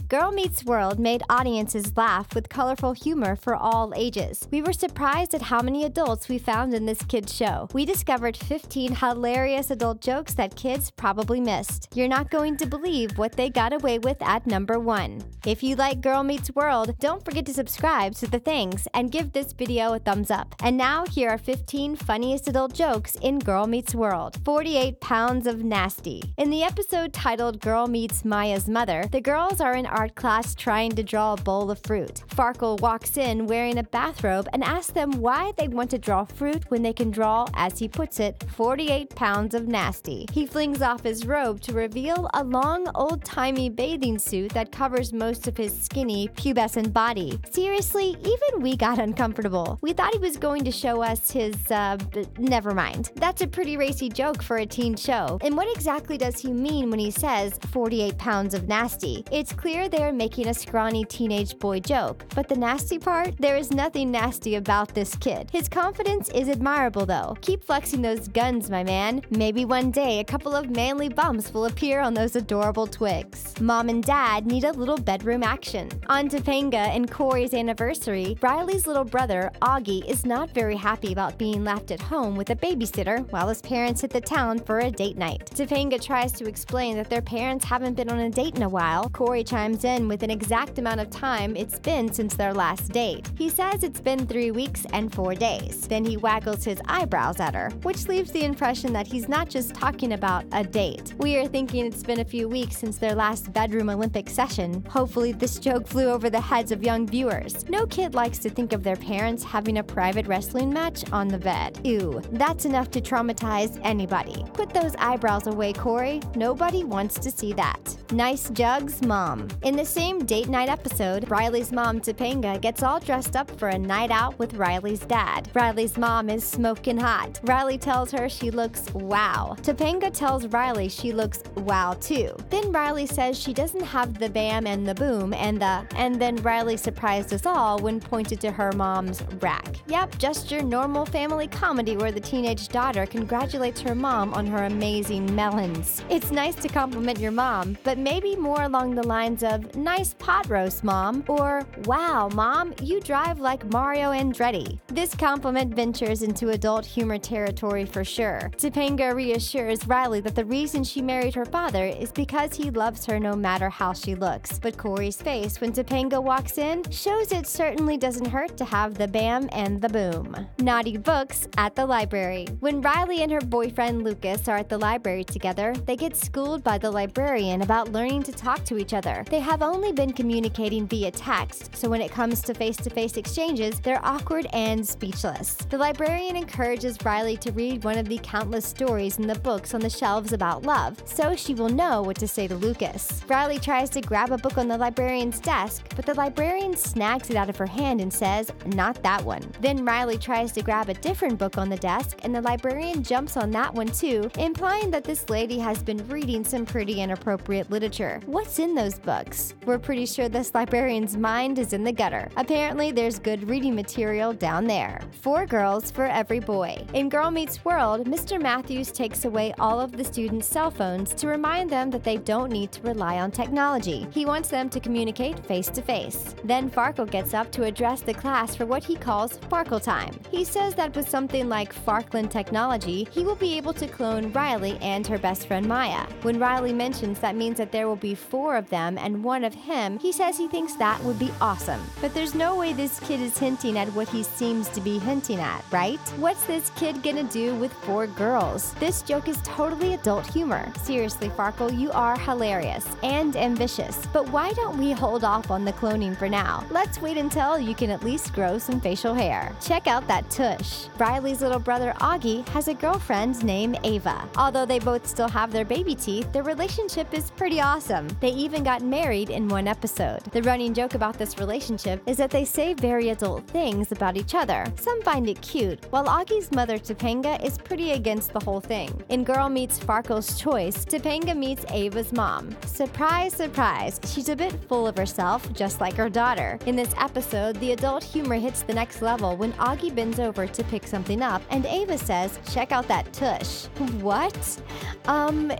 Girl Meets World made audiences laugh with colorful humor for all ages. We were surprised at how many adults we found in this kids show. We discovered 15 hilarious adult jokes that kids probably missed. You're not going to believe what they got away with at number 1. If you like Girl Meets World, don't forget to subscribe to The Things and give this video a thumbs up. And now, here are 15 funniest adult jokes in Girl Meets World. 48 pounds of nasty. In the episode titled Girl Meets Maya's Mother, the girls are in art class trying to draw a bowl of fruit. Farkle walks in wearing a bathrobe and asks them why they want to draw fruit when they can draw, as he puts it, 48 pounds of nasty. He flings off his robe to reveal a long, old-timey bathing suit that covers most of his skinny, pubescent body. Seriously, even we got uncomfortable. We thought he was going to show us his, never mind. That's a pretty racy joke for a teen show. And what exactly does he mean when he says 48 pounds of nasty? It's clear they're making a scrawny teenage boy joke. But the nasty part? There is nothing nasty about this kid. His confidence is admirable though. Keep flexing those guns, my man. Maybe one day a couple of manly bumps will appear on those adorable twigs. Mom and Dad need a little bedroom action. On Topanga and Cory's anniversary, Riley's little brother, Auggie, is not very happy about being left at home with a babysitter while his parents hit the town for a date night. Topanga tries to explain that their parents haven't been on a date in a while. Cory chimes in with an exact amount of time it's been since their last date. He says it's been 3 weeks and 4 days. Then he waggles his eyebrows at her, which leaves the impression that he's not just talking about a date. We are thinking it's been a few weeks since their last bedroom Olympic session. Hopefully this joke flew over the heads of young viewers. No kid likes to think of their parents having a private wrestling match on the bed. Ew, that's enough to traumatize anybody. Put those eyebrows away, Cory. Nobody wants to see that. Nice jugs, Mom. In the same date night episode, Riley's mom, Topanga, gets all dressed up for a night out with Riley's dad. Riley's mom is smoking hot. Riley tells her she looks wow. Topanga tells Riley she looks wow too. Then Riley says she doesn't have the bam and the boom and then Riley surprised us all when pointed to her mom's rack. Yep, just your normal family comedy where the teenage daughter congratulates her mom on her amazing melons. It's nice to compliment your mom, but maybe more along the lines of nice pot roast, Mom, or wow, Mom, you drive like Mario Andretti. This compliment ventures into adult humor territory for sure. Topanga reassures Riley that the reason she married her father is because he loves her no matter how she looks. But Cory's face when Topanga walks in shows it certainly doesn't hurt to have the bam and the boom. Naughty books at the library. When Riley and her boyfriend Lucas are at the library together, they get schooled by the librarian about learning to talk to each other. They have only been communicating via text, so when it comes to face-to-face exchanges, they're awkward and speechless. The librarian encourages Riley to read one of the countless stories in the books on the shelves about love, so she will know what to say to Lucas. Riley tries to grab a book on the librarian's desk, but the librarian snags it out of her hand and says, "Not that one." Then Riley tries to grab a different book on the desk, and the librarian jumps on that one too, implying that this lady has been reading some pretty inappropriate literature. What's in those books? We're pretty sure this librarian's mind is in the gutter. Apparently, there's good reading material down there. 4 girls for every boy. In Girl Meets World, Mr. Matthews takes away all of the students' cell phones to remind them that they don't need to rely on technology. He wants them to communicate face-to-face. Then Farkle gets up to address the class for what he calls Farkle time. He says that with something like Farkland technology, he will be able to clone Riley and her best friend Maya. When Riley mentions that means that there will be 4 of them and 1 of him, he says he thinks that would be awesome. But there's no way this kid is hinting at what he seems to be hinting at, right? What's this kid gonna do with 4 girls? This joke is totally adult humor. Seriously, Farkle, you are hilarious and ambitious. But why don't we hold off on the cloning for now? Let's wait until you can at least grow some facial hair. Check out that tush. Riley's little brother Auggie has a girlfriend named Ava. Although they both still have their baby teeth, their relationship is pretty awesome. They even got married in one episode. The running joke about this relationship is that they say very adult things about each other. Some find it cute, while Augie's mother Topanga is pretty against the whole thing. In Girl Meets Farkle's Choice, Topanga meets Ava's mom. Surprise, surprise, she's a bit full of herself, just like her daughter. In this episode, the adult humor hits the next level when Auggie bends over to pick something up, and Ava says, "Check out that tush." What?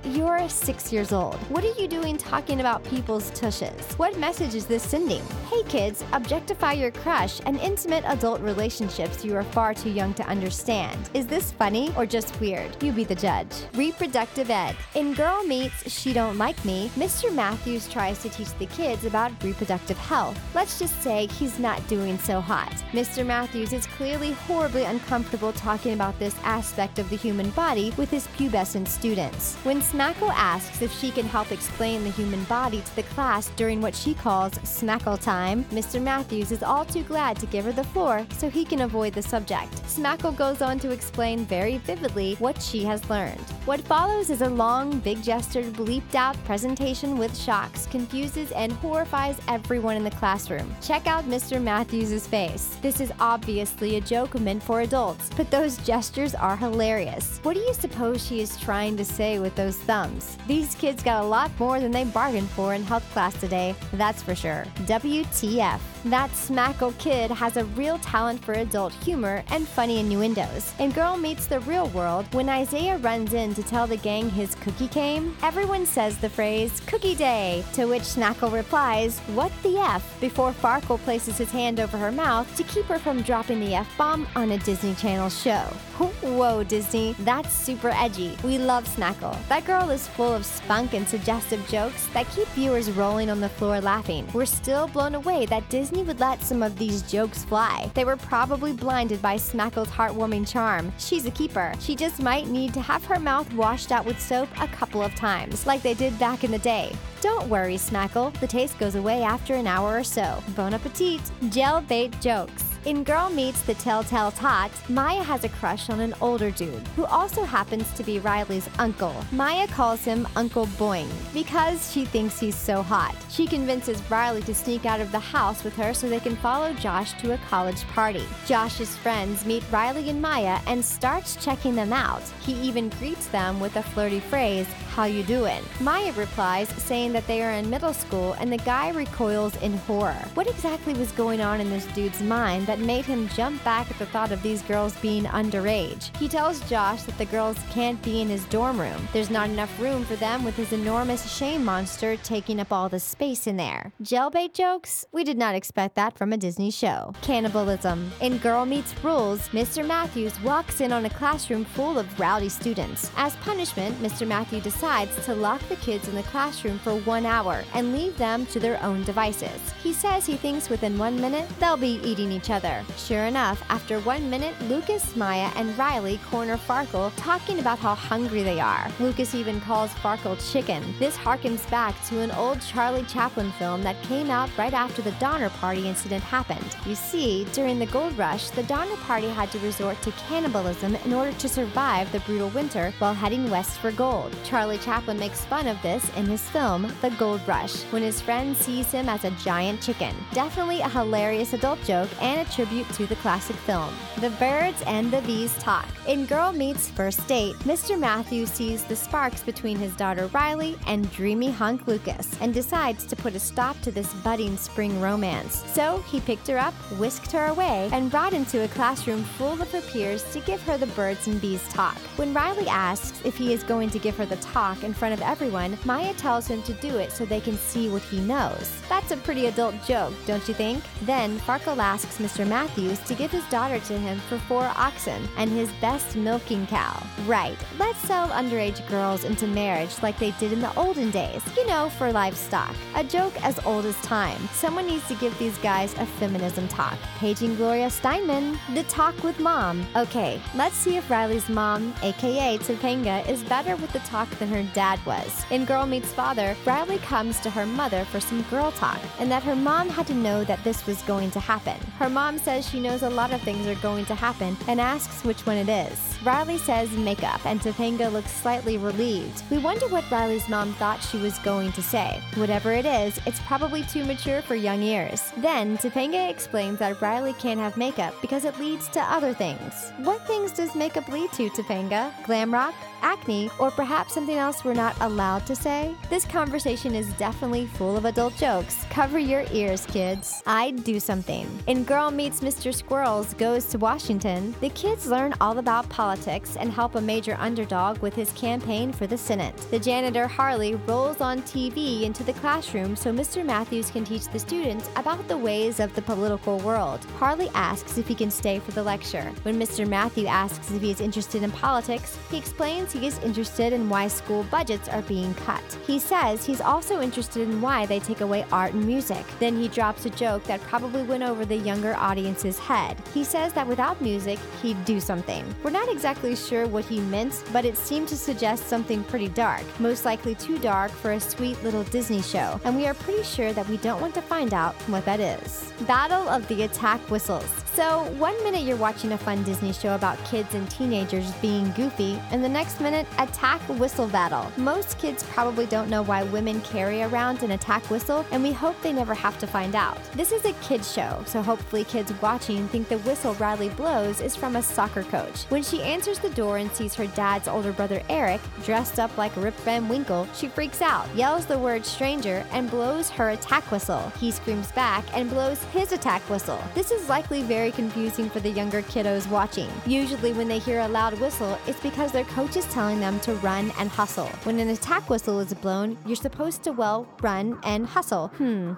You're 6 years old. What are you doing talking about people's tushes. What message is this sending? Hey kids, objectify your crush and intimate adult relationships you are far too young to understand. Is this funny or just weird? You be the judge. Reproductive ed. In Girl Meets She Don't Like Me, Mr. Matthews tries to teach the kids about reproductive health. Let's just say he's not doing so hot. Mr. Matthews is clearly horribly uncomfortable talking about this aspect of the human body with his pubescent students. When Smackle asks if she can help explain the human body to the class during what she calls Smackle time, Mr. Matthews is all too glad to give her the floor so he can avoid the subject. Smackle goes on to explain very vividly what she has learned. What follows is a long, big-gestured, bleeped-out presentation with shocks, confuses, and horrifies everyone in the classroom. Check out Mr. Matthews' face. This is obviously a joke meant for adults, but those gestures are hilarious. What do you suppose she is trying to say with those thumbs? These kids got a lot more than they bargained for in health class today, that's for sure. WTF. That Smackle kid has a real talent for adult humor and funny innuendos. In Girl Meets the Real World, when Isaiah runs in to tell the gang his cookie came, everyone says the phrase, "Cookie Day," to which Smackle replies, "What the F?" before Farkle places his hand over her mouth to keep her from dropping the F-bomb on a Disney Channel show. Whoa, Disney, that's super edgy. We love Smackle. That girl is full of spunk and suggestive jokes that keep viewers rolling on the floor laughing. We're still blown away that Disney would let some of these jokes fly. They were probably blinded by Smackle's heartwarming charm. She's a keeper. She just might need to have her mouth washed out with soap a couple of times, like they did back in the day. Don't worry, Smackle. The taste goes away after an hour or so. Bon appetit. Gel bait jokes. In Girl Meets the Telltale Tot, Maya has a crush on an older dude who also happens to be Riley's uncle. Maya calls him Uncle Boing because she thinks he's so hot. She convinces Riley to sneak out of the house with her so they can follow Josh to a college party. Josh's friends meet Riley and Maya and starts checking them out. He even greets them with a flirty phrase, "How you doing?" Maya replies saying that they are in middle school, and the guy recoils in horror. What exactly was going on in this dude's mind that made him jump back at the thought of these girls being underage? He tells Josh that the girls can't be in his dorm room. There's not enough room for them with his enormous shame monster taking up all the space in there. Jailbait jokes? We did not expect that from a Disney show. Cannibalism. In Girl Meets Rules, Mr. Matthews walks in on a classroom full of rowdy students. As punishment, Mr. Matthews decides to lock the kids in the classroom for 1 hour and leave them to their own devices. He says he thinks within 1 minute they'll be eating each other. Sure enough, after 1 minute, Lucas, Maya, and Riley corner Farkle talking about how hungry they are. Lucas even calls Farkle chicken. This harkens back to an old Charlie Chaplin film that came out right after the Donner Party incident happened. You see, during the gold rush, the Donner Party had to resort to cannibalism in order to survive the brutal winter while heading west for gold. Charlie Chaplin makes fun of this in his film, The Gold Rush, when his friend sees him as a giant chicken. Definitely a hilarious adult joke and a tribute to the classic film. The birds and the bees talk. In Girl Meets First Date, Mr. Matthews sees the sparks between his daughter Riley and dreamy hunk Lucas and decides to put a stop to this budding spring romance. So he picked her up, whisked her away, and brought into a classroom full of her peers to give her the birds and bees talk. When Riley asks if he is going to give her the talk in front of everyone, Maya tells him to do it so they can see what he knows. That's a pretty adult joke, don't you think? Then Farkle asks Mr. Matthews to give his daughter to him for 4 oxen and his best milking cow. Right, let's sell underage girls into marriage like they did in the olden days, you know, for livestock. A joke as old as time. Someone needs to give these guys a feminism talk. Paging Gloria Steinman, the talk with mom. Okay, let's see if Riley's mom, aka Topanga, is better with the talk than her dad was. In Girl Meets Father, Riley comes to her mother for some girl talk, and that her mom had to know that this was going to happen. Her mom says she knows a lot of things are going to happen and asks which one it is. Riley says makeup, and Topanga looks slightly relieved. We wonder what Riley's mom thought she was going to say. Whatever it is, it's probably too mature for young ears. Then Topanga explains that Riley can't have makeup because it leads to other things. What things does makeup lead to, Topanga? Glam rock? acne, or perhaps something else we're not allowed to say? This conversation is definitely full of adult jokes. Cover your ears, kids. I'd do something. In Girl Meets Mr. Squirrels Goes to Washington, the kids learn all about politics and help a major underdog with his campaign for the Senate. The janitor Harley rolls on TV into the classroom so Mr. Matthews can teach the students about the ways of the political world. Harley asks if he can stay for the lecture. When Mr. Matthew asks if he is interested in politics, he explains he is interested in why school budgets are being cut. He says he's also interested in why they take away art and music. Then he drops a joke that probably went over the younger audience's head. He says that without music, he'd do something. We're not exactly sure what he meant, but it seemed to suggest something pretty dark, most likely too dark for a sweet little Disney show, and we are pretty sure that we don't want to find out what that is. Battle of the Attack Whistles. So, one minute you're watching a fun Disney show about kids and teenagers being goofy, and the next minute, attack whistle battle. Most kids probably don't know why women carry around an attack whistle, and we hope they never have to find out. This is a kids show, so hopefully kids watching think the whistle Riley blows is from a soccer coach. When she answers the door and sees her dad's older brother Eric, dressed up like Rip Van Winkle, she freaks out, yells the word stranger, and blows her attack whistle. He screams back and blows his attack whistle. This is likely very confusing for the younger kiddos watching. Usually when they hear a loud whistle, it's because their coach is telling them to run and hustle. When an attack whistle is blown, you're supposed to, well, run and hustle.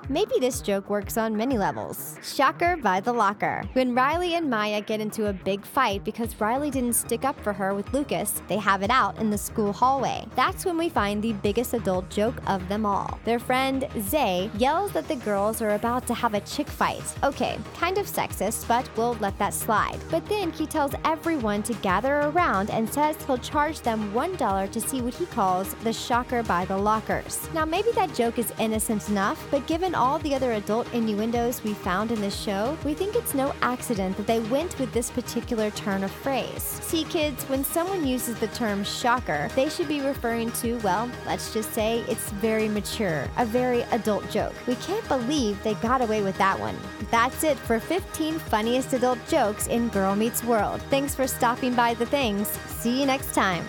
Maybe this joke works on many levels. Shocker by the locker. When Riley and Maya get into a big fight because Riley didn't stick up for her with Lucas, they have it out in the school hallway. That's when we find the biggest adult joke of them all. Their friend, Zay, yells that the girls are about to have a chick fight. Okay, kind of sexist, but we'll let that slide. But then he tells everyone to gather around and says he'll charge them $1 to see what he calls the shocker by the lockers. Now maybe that joke is innocent enough, but given all the other adult innuendos we found in this show, we think it's no accident that they went with this particular turn of phrase. See kids, when someone uses the term shocker, they should be referring to, well, let's just say it's very mature, a very adult joke. We can't believe they got away with that one. That's it for 15 funniest adult jokes in Girl Meets World. Thanks for stopping by The Things. See you next time.